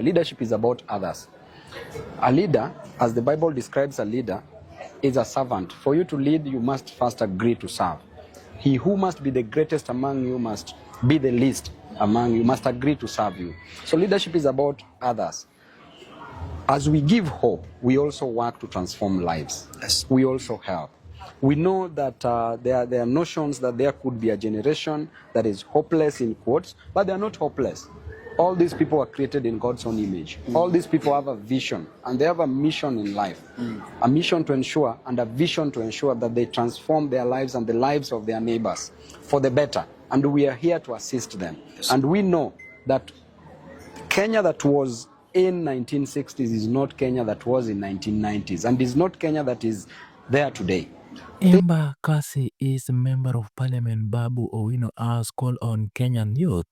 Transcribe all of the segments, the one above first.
Leadership is about others. A leader, as the Bible describes a leader, is a servant. For you to lead, you must first agree to serve. He who must be the greatest among you must be the least among you, must agree to serve you. So leadership is about others. As we give hope, we also work to transform lives. Yes. We also help. We know that there are notions that there could be a generation that is hopeless in quotes, but they are not hopeless. All these people are created in God's own image. All these people have a vision and they have a mission in life. A mission to ensure and a vision to ensure that they transform their lives and the lives of their neighbors for the better. And we are here to assist them. Yes. And we know that Kenya that was in 1960s is not Kenya that was in 1990s and is not Kenya that is there today. Imba Kasi is Member of Parliament Babu Owino has called on Kenyan youth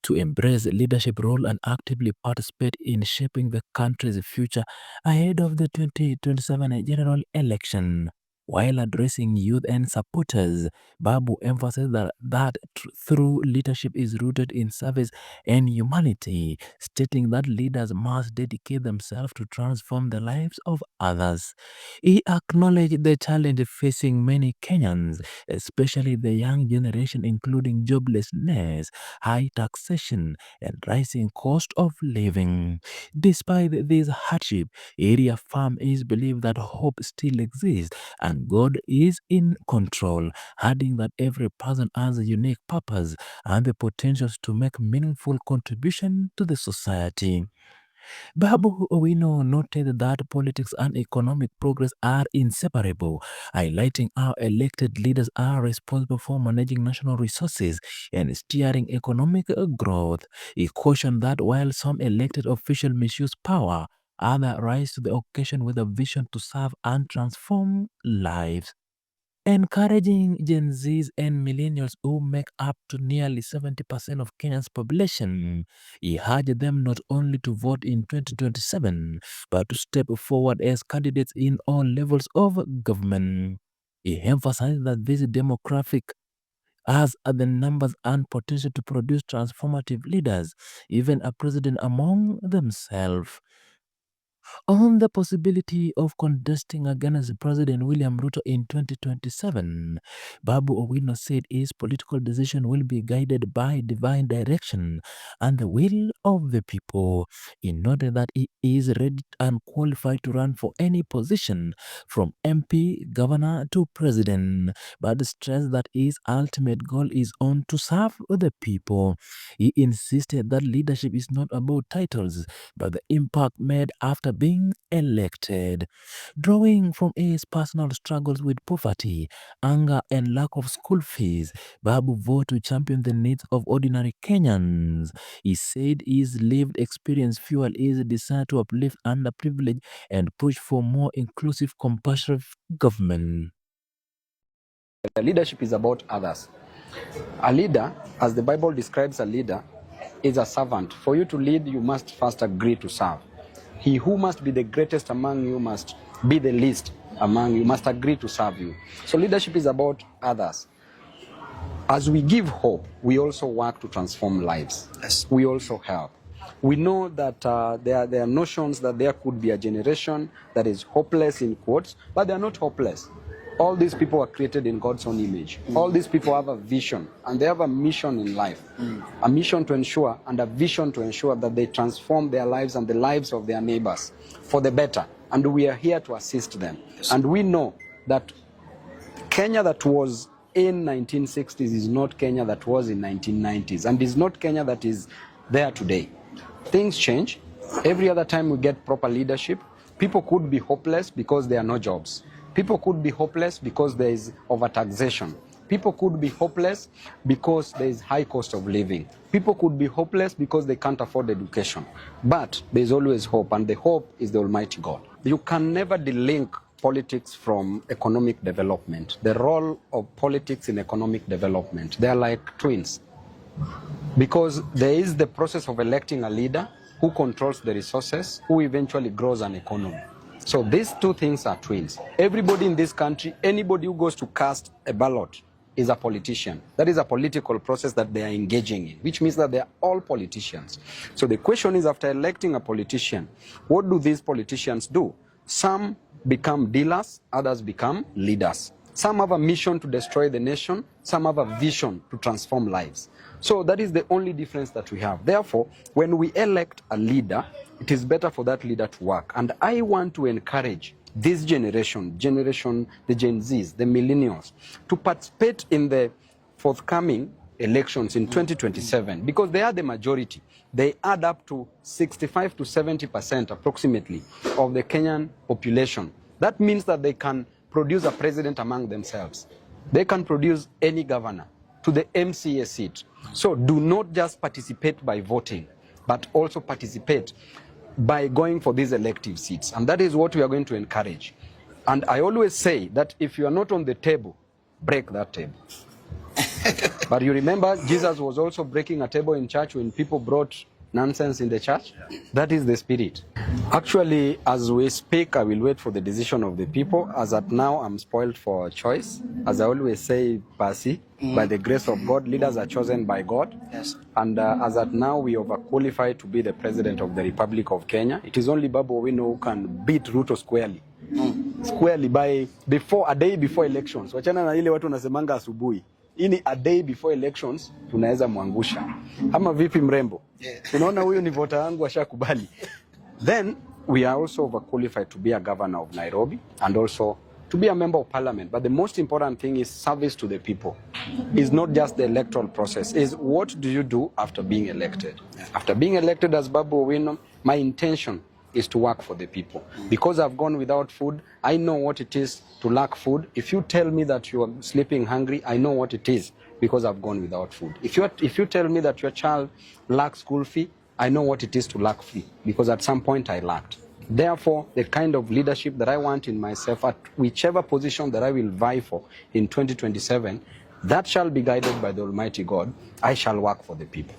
to embrace leadership role and actively participate in shaping the country's future ahead of the 2027 general election. While addressing youth and supporters, Babu emphasized that true leadership is rooted in service and humanity, stating that leaders must dedicate themselves to transform the lives of others. He acknowledged the challenge facing many Kenyans, especially the young generation, including joblessness, high taxation, and rising cost of living. Despite this hardship, area farm is believed that hope still exists and God is in control, adding that every person has a unique purpose and the potential to make meaningful contribution to the society. Babu Owino noted that politics and economic progress are inseparable, highlighting how elected leaders are responsible for managing national resources and steering economic growth. He cautioned that while some elected officials misuse power, others rise to the occasion with a vision to serve and transform lives. Encouraging Gen Zs and millennials who make up to nearly 70% of Kenya's population, he urged them not only to vote in 2027, but to step forward as candidates in all levels of government. He emphasized that this demographic has the numbers and potential to produce transformative leaders, even a president among themselves. On the possibility of contesting against President William Ruto in 2027, Babu Owino said his political decision will be guided by divine direction and the will of the people. He noted that he is ready and qualified to run for any position from MP, governor to president, but stressed that his ultimate goal is on to serve the people. He insisted that leadership is not about titles, but the impact made after being elected. Drawing from his personal struggles with poverty, anger, and lack of school fees, Babu vowed to champion the needs of ordinary Kenyans. He said his lived experience fueled his desire to uplift underprivileged and push for more inclusive, compassionate government. Leadership is about others. A leader, as the Bible describes a leader, is a servant. For you to lead, you must first agree to serve. He who must be the greatest among you must be the least among you, must agree to serve you. So leadership is about others. As we give hope, we also work to transform lives. Yes. We also help. We know that there are notions that there could be a generation that is hopeless in quotes, but they are not hopeless. All these people are created in God's own image. All these people have a vision and they have a mission in life. A mission to ensure and a vision to ensure that they transform their lives and the lives of their neighbors for the better. And we are here to assist them. Yes. And we know that Kenya that was in 1960s is not Kenya that was in 1990s and is not Kenya that is there today. Things change. Every other time we get proper leadership, people could be hopeless because there are no jobs. People could be hopeless because there is overtaxation. People could be hopeless because there is high cost of living. People could be hopeless because they can't afford education. But there is always hope, and the hope is the Almighty God. You can never delink politics from economic development. The role of politics in economic development, they are like twins. Because there is the process of electing a leader who controls the resources, who eventually grows an economy. So these two things are twins. Everybody in this country, anybody who goes to cast a ballot is a politician. That is a political process that they are engaging in, which means that they are all politicians. So the question is, after electing a politician, what do these politicians do? Some become dealers, others become leaders. Some have a mission to destroy the nation, some have a vision to transform lives. So that is the only difference that we have. Therefore, when we elect a leader, it is better for that leader to work. And I want to encourage this generation, the Gen Zs, the millennials, to participate in the forthcoming elections in 2027, because they are the majority. They add up to 65 to 70% approximately of the Kenyan population. That means that they can produce a president among themselves. They can produce any governor to the MCA seat. So do not just participate by voting, but also participate by going for these elective seats. And that is what we are going to encourage. And I always say that if you are not on the table, break that table. But you remember, Jesus was also breaking a table in church when people brought nonsense in the church. That is the spirit. Actually, as we speak, I will wait for the decision of the people. As at now, I'm spoiled for choice. As I always say, Pasi, by the grace of God, leaders are chosen by God. Yes. And as at now, we overqualify to be the president of the Republic of Kenya. It is only Babu Owino who can beat Ruto squarely. Squarely by a day before elections. Wachana na ile watu wanasemanga asubuhi. Ini a day before elections tunaweza mwangusha. Ama vipi mrembo? Unaona huyu ni vota wangu ashakubali. Then we are also overqualified to be a governor of Nairobi and also to be a member of parliament. But the most important thing is service to the people. It's not just the electoral process. It's what do you do after being elected? After being elected as Babu Owino, my intention is to work for the people. Because I've gone without food, I know what it is to lack food. If you tell me that you are sleeping hungry, I know what it is because I've gone without food. If you tell me that your child lacks school fee, I know what it is to lack fee because at some point I lacked. Therefore, the kind of leadership that I want in myself at whichever position that I will vie for in 2027, that shall be guided by the Almighty God. I shall work for the people.